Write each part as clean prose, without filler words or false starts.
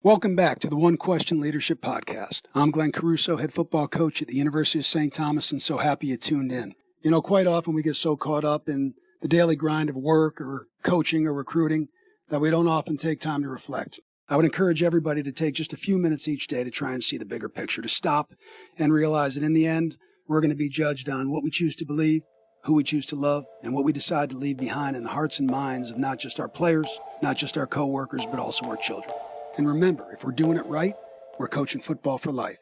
Welcome back to the One Question Leadership Podcast. I'm Glenn Caruso, head football coach at the University of St. Thomas, and so happy you tuned in. You know, quite often we get so caught up in the daily grind of work or coaching or recruiting that we don't often take time to reflect. I would encourage everybody to take just a few minutes each day to try and see the bigger picture, to stop and realize that in the end, we're going to be judged on what we choose to believe, who we choose to love, and what we decide to leave behind in the hearts and minds of not just our players, not just our coworkers, but also our children. And remember, if we're doing it right, we're coaching football for life.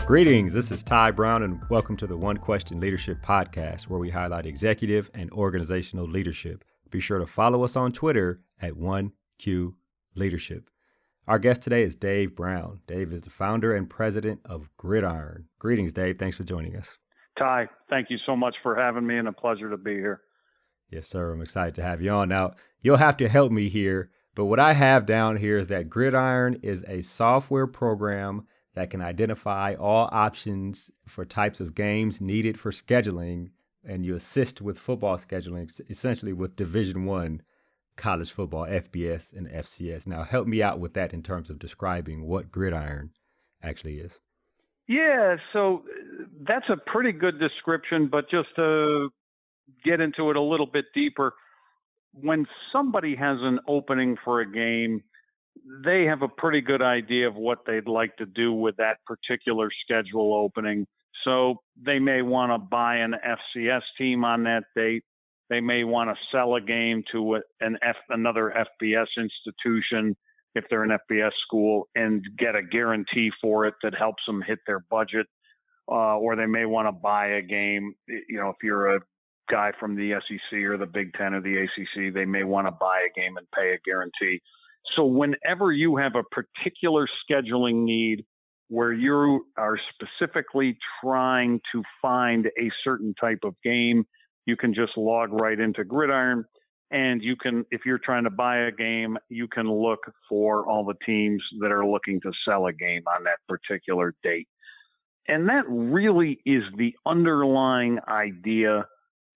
Greetings, this is Ty Brown, and welcome to the One Question Leadership Podcast, where we highlight executive and organizational leadership. Be sure to follow us on Twitter at 1Q Leadership. Our guest today is Dave Brown. Dave is the founder and president of Gridiron. Greetings, Dave. Thanks for joining us. Ty, thank you so much for having me, and a pleasure to be here. Yes, sir. I'm excited to have you on. Now, you'll have to help me here, but what I have down here is that Gridiron is a software program that can identify all options for types of games needed for scheduling, and you assist with football scheduling, essentially with Division I college football, FBS and FCS. Now, help me out with that in terms of describing what Gridiron actually is. Yeah, so that's a pretty good description, but just to get into it a little bit deeper, when somebody has an opening for a game, they have a pretty good idea of what they'd like to do with that particular schedule opening. So they may want to buy an FCS team on that date. They may want to sell a game to another FBS institution if they're an FBS school and get a guarantee for it that helps them hit their budget. Or they may want to buy a game. You know, if you're a guy from the SEC or the Big Ten or the ACC, they may want to buy a game and pay a guarantee. So whenever you have a particular scheduling need where you are specifically trying to find a certain type of game, you can just log right into Gridiron, and you can, if you're trying to buy a game, you can look for all the teams that are looking to sell a game on that particular date. And that really is the underlying idea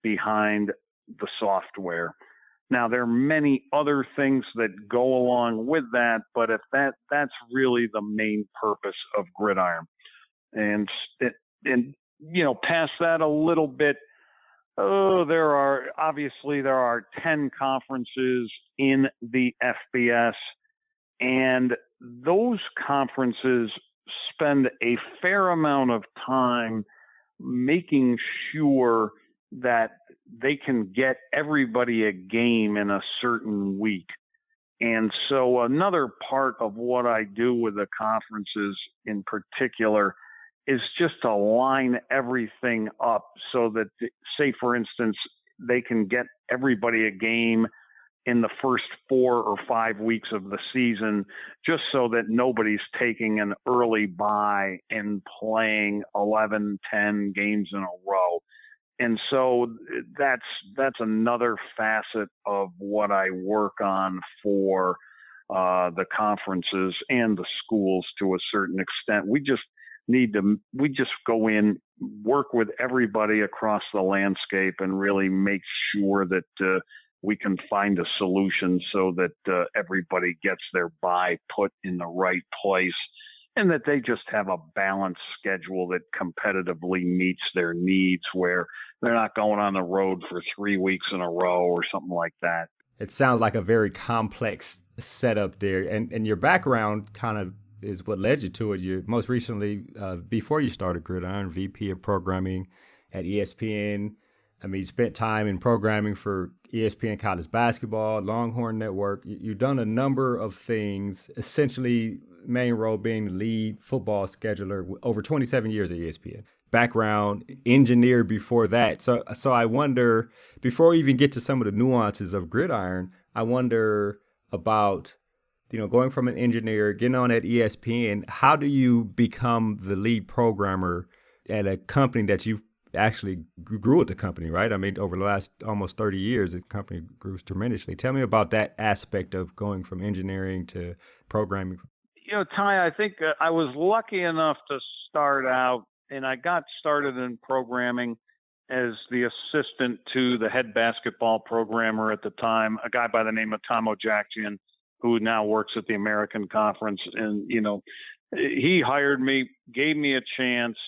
behind the software. Now, there are many other things that go along with that, but if that's really the main purpose of Gridiron. And you know, past that a little bit, there are 10 conferences in the FBS, and those conferences spend a fair amount of time making sure that they can get everybody a game in a certain week. And so another part of what I do with the conferences in particular is just to line everything up so that, say, for instance, they can get everybody a game in the first 4 or 5 weeks of the season, just so that nobody's taking an early bye and playing 11, 10 games in a row. And so that's another facet of what I work on for the conferences and the schools to a certain extent. We just go in, work with everybody across the landscape, and really make sure that we can find a solution so that everybody gets their bye put in the right place, and that they just have a balanced schedule that competitively meets their needs, where they're not going on the road for 3 weeks in a row or something like that. It sounds like a very complex setup there. And your background kind of is what led you to it. You most recently, before you started Gridiron, VP of Programming at ESPN. I mean, you spent time in programming for ESPN College Basketball, Longhorn Network. You've done a number of things, essentially main role being the lead football scheduler over 27 years at ESPN. Background, engineer before that. So I wonder, before we even get to some of the nuances of Gridiron, I wonder about, going from an engineer, getting on at ESPN, how do you become the lead programmer at a company that you actually grew with the company, right? I mean, over the last almost 30 years, the company grew tremendously. Tell me about that aspect of going from engineering to programming. Ty, I think I was lucky enough to start out, and I got started in programming as the assistant to the head basketball programmer at the time, a guy by the name of Tom Ojakjian, who now works at the American Conference. And, he hired me, gave me a chance,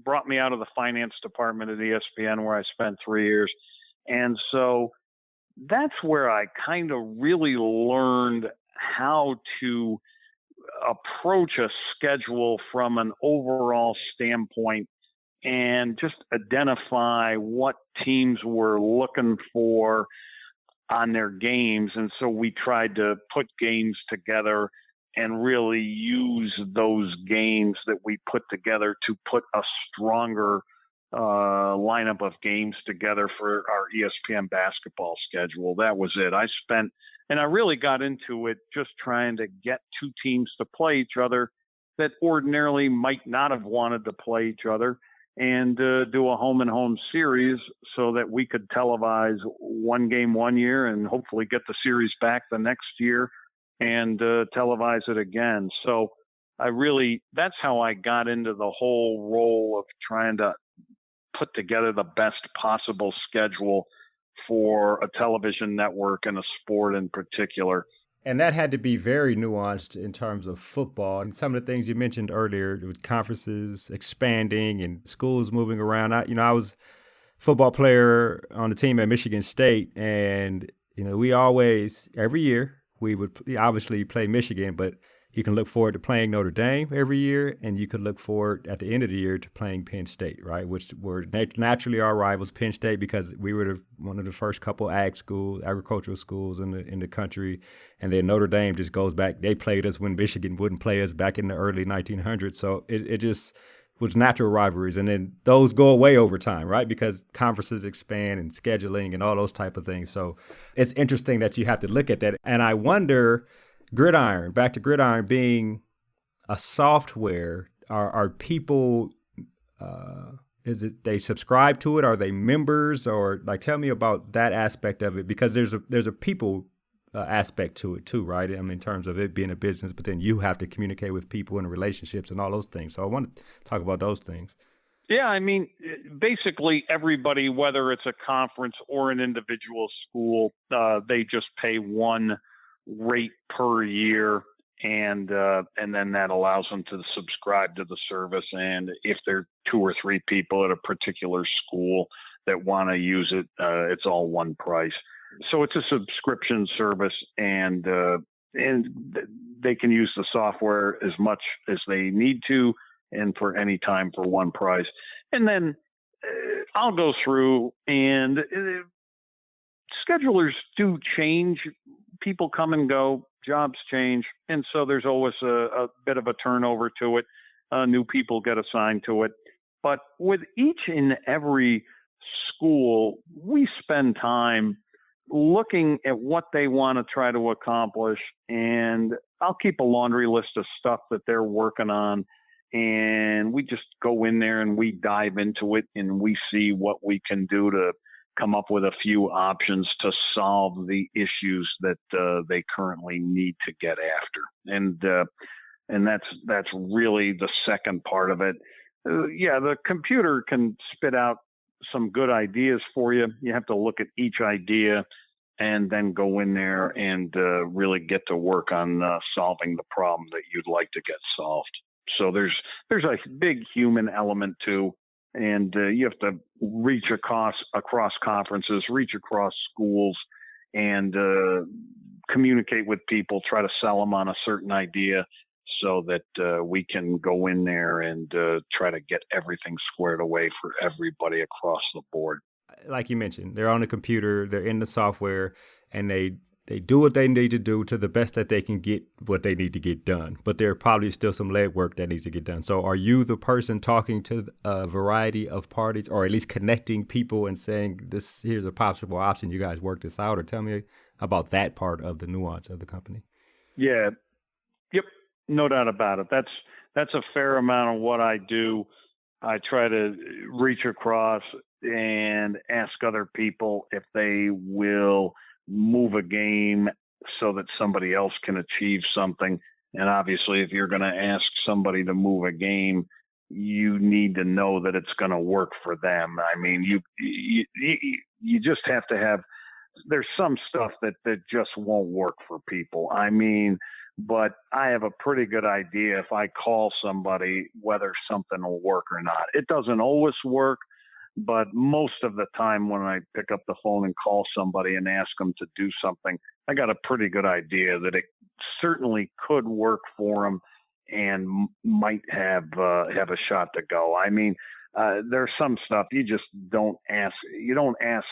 brought me out of the finance department at ESPN, where I spent 3 years. And so that's where I kind of really learned how to approach a schedule from an overall standpoint and just identify what teams were looking for on their games. And so we tried to put games together and really use those games that we put together to put a stronger lineup of games together for our ESPN basketball schedule. That was it. And I really got into it just trying to get two teams to play each other that ordinarily might not have wanted to play each other, and do a home and home series so that we could televise one game one year and hopefully get the series back the next year and televise it again. So that's how I got into the whole role of trying to put together the best possible schedule for a television network and a sport in particular. And that had to be very nuanced in terms of football. And some of the things you mentioned earlier with conferences expanding and schools moving around. I was a football player on the team at Michigan State. And, we always, every year, we would obviously play Michigan, but you can look forward to playing Notre Dame every year, and you could look forward at the end of the year to playing Penn State, right? Which were naturally our rivals, Penn State, because we were one of the first couple agricultural schools in the country, and then Notre Dame just goes back. They played us when Michigan wouldn't play us back in the early 1900s, so it just was natural rivalries, and then those go away over time, right? Because conferences expand and scheduling and all those type of things. So it's interesting that you have to look at that, and I wonder. Back to Gridiron being a software, are people, is it they subscribe to it? Are they members? Or tell me about that aspect of it, because there's a people aspect to it too, right? I mean, in terms of it being a business, but then you have to communicate with people and relationships and all those things. So I want to talk about those things. Yeah, I mean, basically everybody, whether it's a conference or an individual school, they just pay one rate per year, and then that allows them to subscribe to the service. And if there are 2 or 3 people at a particular school that want to use it, it's all one price. So it's a subscription service, and they can use the software as much as they need to, and for any time for one price. And then I'll go through, and schedulers do change. People come and go, jobs change. And so there's always a bit of a turnover to it. New people get assigned to it. But with each and every school, we spend time looking at what they want to try to accomplish. And I'll keep a laundry list of stuff that they're working on. And we just go in there and we dive into it, and we see what we can do to come up with a few options to solve the issues that they currently need to get after. And that's really the second part of it. The computer can spit out some good ideas for you. You have to look at each idea and then go in there and really get to work on solving the problem that you'd like to get solved. So there's a big human element too. And you have to reach across conferences, reach across schools, and communicate with people, try to sell them on a certain idea so that we can go in there and try to get everything squared away for everybody across the board. Like you mentioned, they're on the computer, they're in the software, and they do what they need to do to the best that they can get what they need to get done. But there probably still some legwork that needs to get done. So are you the person talking to a variety of parties, or at least connecting people and saying, here's a possible option, you guys work this out? Or tell me about that part of the nuance of the company. Yeah. Yep. No doubt about it. That's a fair amount of what I do. I try to reach across and ask other people if they will move a game so that somebody else can achieve something. And obviously, if you're going to ask somebody to move a game, you need to know that it's going to work for them. I mean, you just have to have. There's some stuff that just won't work for people. I mean, but I have a pretty good idea if I call somebody whether something will work or not. It doesn't always work, but most of the time when I pick up the phone and call somebody and ask them to do something, I got a pretty good idea that it certainly could work for them and might have a shot to go. I mean, there's some stuff you just don't ask. You don't ask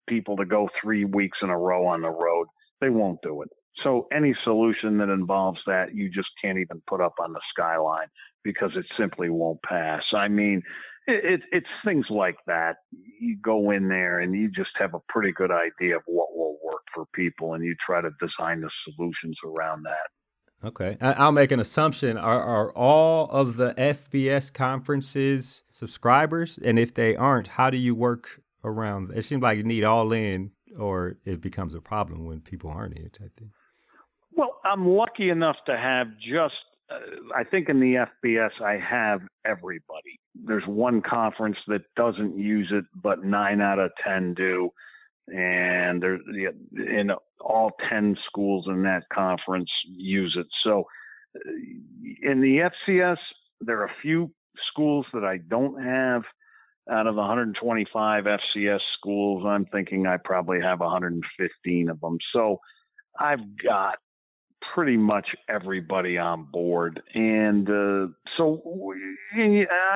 people to go 3 weeks in a row on the road. They won't do it. So any solution that involves that, you just can't even put up on the skyline because it simply won't pass. I mean, it's things like that. You go in there and you just have a pretty good idea of what will work for people, and you try to design the solutions around that. Okay. I'll make an assumption. Are all of the FBS conferences subscribers? And if they aren't, how do you work around? It seems like you need all in, or it becomes a problem when people aren't in, I think. Well, I'm lucky enough to have I think in the FBS, I have everybody. There's one conference that doesn't use it, but 9 out of 10 do. And in all 10 schools in that conference use it. So in the FCS, there are a few schools that I don't have. Out of the 125 FCS schools, I'm thinking I probably have 115 of them. So I've got pretty much everybody on board. And I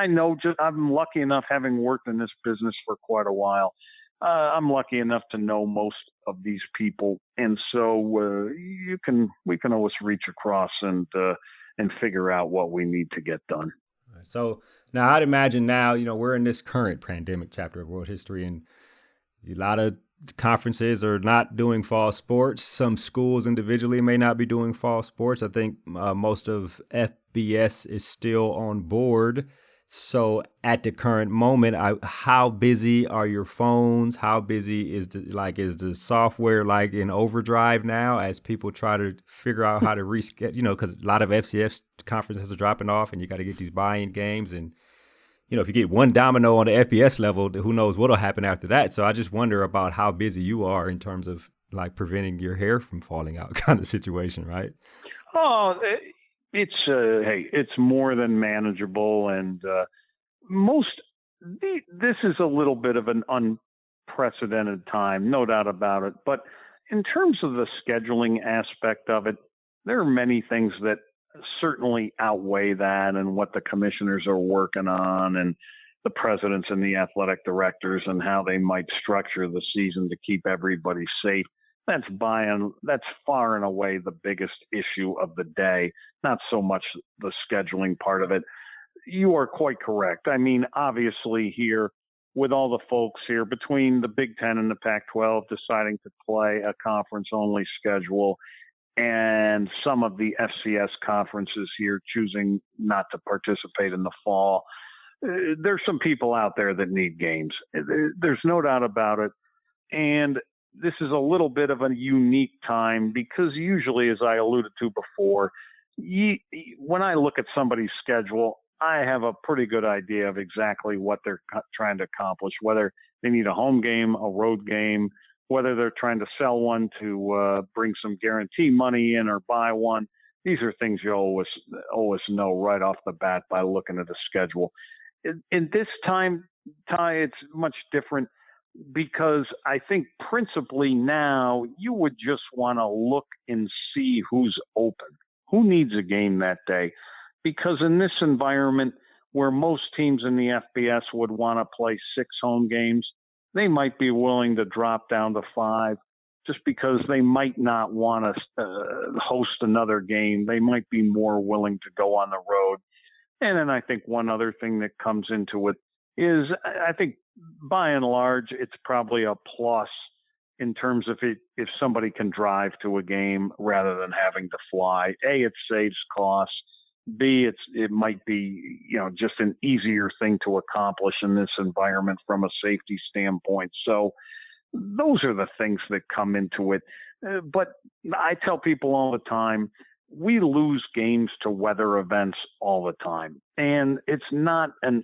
know I'm lucky enough, having worked in this business for quite a while, I'm lucky enough to know most of these people. And so we can always reach across and figure out what we need to get done. So now I'd imagine now, we're in this current pandemic chapter of world history, and a lot of conferences are not doing fall sports. Some schools individually may not be doing fall sports. I think most of FBS is still on board. So at the current moment, how busy are your phones? How busy is the software like in overdrive now as people try to figure out how to reschedule? Because a lot of FCS conferences are dropping off, and you got to get these buy-in games. And if you get one domino on the FBS level, who knows what'll happen after that. So I just wonder about how busy you are in terms of like preventing your hair from falling out kind of situation, right? Oh, it's more than manageable, and this is a little bit of an unprecedented time, no doubt about it. But in terms of the scheduling aspect of it, there are many things that certainly outweigh that, and what the commissioners are working on, and the presidents and the athletic directors, and how they might structure the season to keep everybody safe. That's far and away the biggest issue of the day, not so much the scheduling part of it. You are quite correct. I mean, obviously here, with all the folks here between the Big Ten and the Pac-12 deciding to play a conference-only schedule, and some of the FCS conferences here choosing not to participate in the fall, there's some people out there that need games. There's no doubt about it. And this is a little bit of a unique time because usually, as I alluded to before, when I look at somebody's schedule, I have a pretty good idea of exactly what they're trying to accomplish, whether they need a home game, a road game, whether they're trying to sell one to bring some guarantee money in or buy one. These are things you always know right off the bat by looking at the schedule. In this time, Ty, it's much different because I think principally now you would just want to look and see who's open, who needs a game that day. Because in this environment where most teams in the FBS would want to play 6 home games, they might be willing to drop down to 5 just because they might not want to host another game. They might be more willing to go on the road. And then I think one other thing that comes into it is I think by and large, it's probably a plus in terms of if somebody can drive to a game rather than having to fly. A, it saves costs. B, it might be, just an easier thing to accomplish in this environment from a safety standpoint. So those are the things that come into it. But I tell people all the time, we lose games to weather events all the time. And it's not, and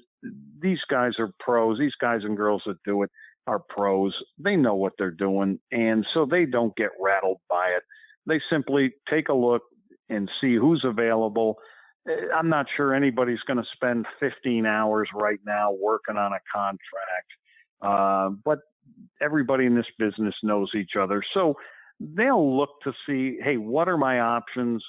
these guys are pros. These guys and girls that do it are pros. They know what they're doing. And so they don't get rattled by it. They simply take a look and see who's available. I'm not sure anybody's going to spend 15 hours right now working on a contract. But everybody in this business knows each other. So they'll look to see, hey, what are my options?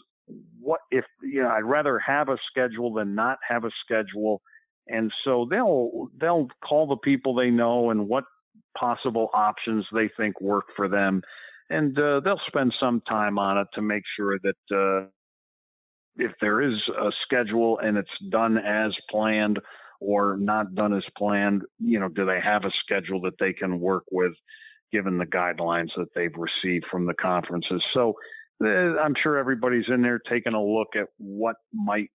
What if, I'd rather have a schedule than not have a schedule. And so they'll call the people they know and what possible options they think work for them. And they'll spend some time on it to make sure that if there is a schedule and it's done as planned or not done as planned, do they have a schedule that they can work with given the guidelines that they've received from the conferences. So I'm sure everybody's in there taking a look at what might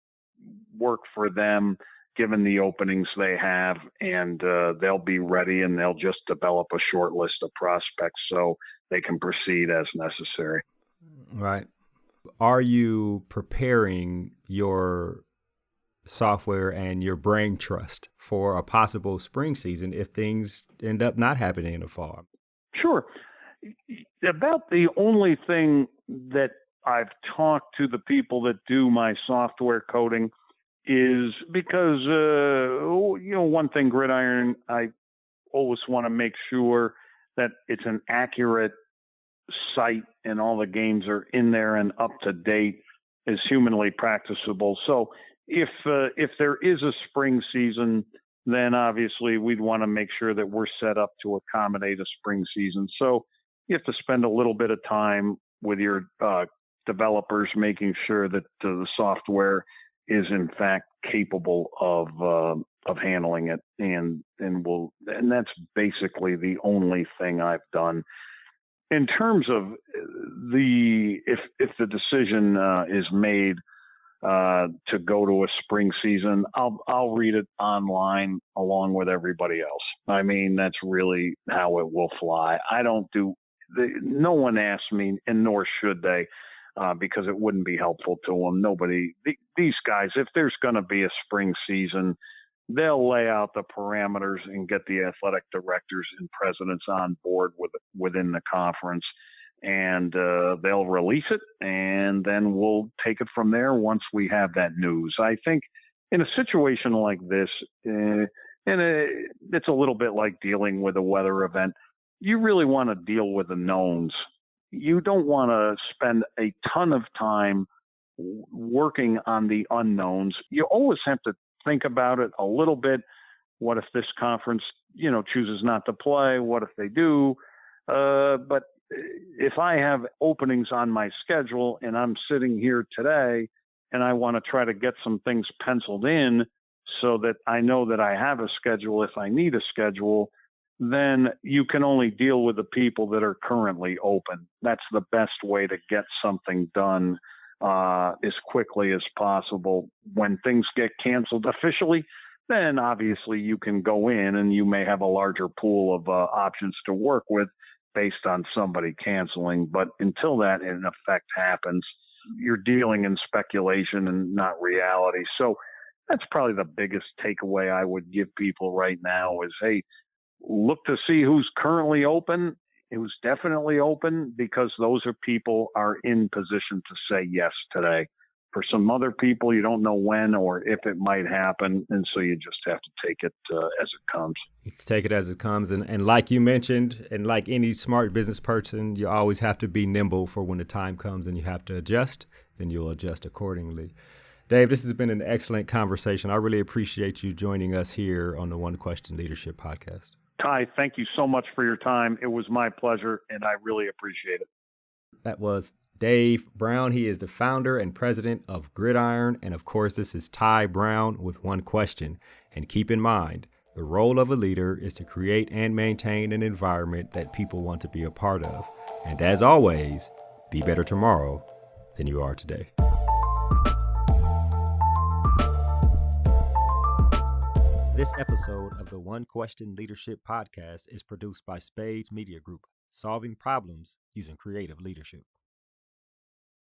work for them given the openings they have, and they'll be ready and they'll just develop a short list of prospects so they can proceed as necessary. Right. Are you preparing your software and your brain trust for a possible spring season if things end up not happening in the fall? Sure. About the only thing that I've talked to the people that do my software coding is because, one thing, Gridiron, I always want to make sure that it's an accurate site and all the games are in there and up to date as humanly practicable. So if there is a spring season, then obviously we'd want to make sure that we're set up to accommodate a spring season. So you have to spend a little bit of time with your developers making sure that the software is in fact capable of handling it, and that's basically the only thing I've done. In terms of if the decision is made to go to a spring season, I'll read it online along with everybody else. I mean, that's really how it will fly. No one asks me, and nor should they, because it wouldn't be helpful to them. These guys, if there's going to be a spring season, they'll lay out the parameters and get the athletic directors and presidents on board within the conference, and they'll release it, and then we'll take it from there once we have that news. I think in a situation like this, it's a little bit like dealing with a weather event. You really want to deal with the knowns. You don't want to spend a ton of time working on the unknowns. You always have to think about it a little bit. What if this conference, chooses not to play? What if they do? But if I have openings on my schedule and I'm sitting here today and I want to try to get some things penciled in so that I know that I have a schedule if I need a schedule, then you can only deal with the people that are currently open. That's the best way to get something done as quickly as possible. When things get canceled officially, then obviously you can go in and you may have a larger pool of options to work with based on somebody canceling. But until that in effect happens, you're dealing in speculation and not reality. So that's probably the biggest takeaway I would give people right now is, hey, look to see who's currently open, who's definitely open, because those are people are in position to say yes today. For some other people, you don't know when or if it might happen, and so you just have to take it as it comes. Take it as it comes, and like you mentioned, and like any smart business person, you always have to be nimble for when the time comes and you have to adjust, then you'll adjust accordingly. Dave, this has been an excellent conversation. I really appreciate you joining us here on the One Question Leadership Podcast. Tai, thank you so much for your time. It was my pleasure, and I really appreciate it. That was Dave Brown. He is the founder and president of Gridiron. And of course, this is Tai Brown with One Question. And keep in mind, the role of a leader is to create and maintain an environment that people want to be a part of. And as always, be better tomorrow than you are today. This episode of the One Question Leadership Podcast is produced by Spades Media Group, solving problems using creative leadership.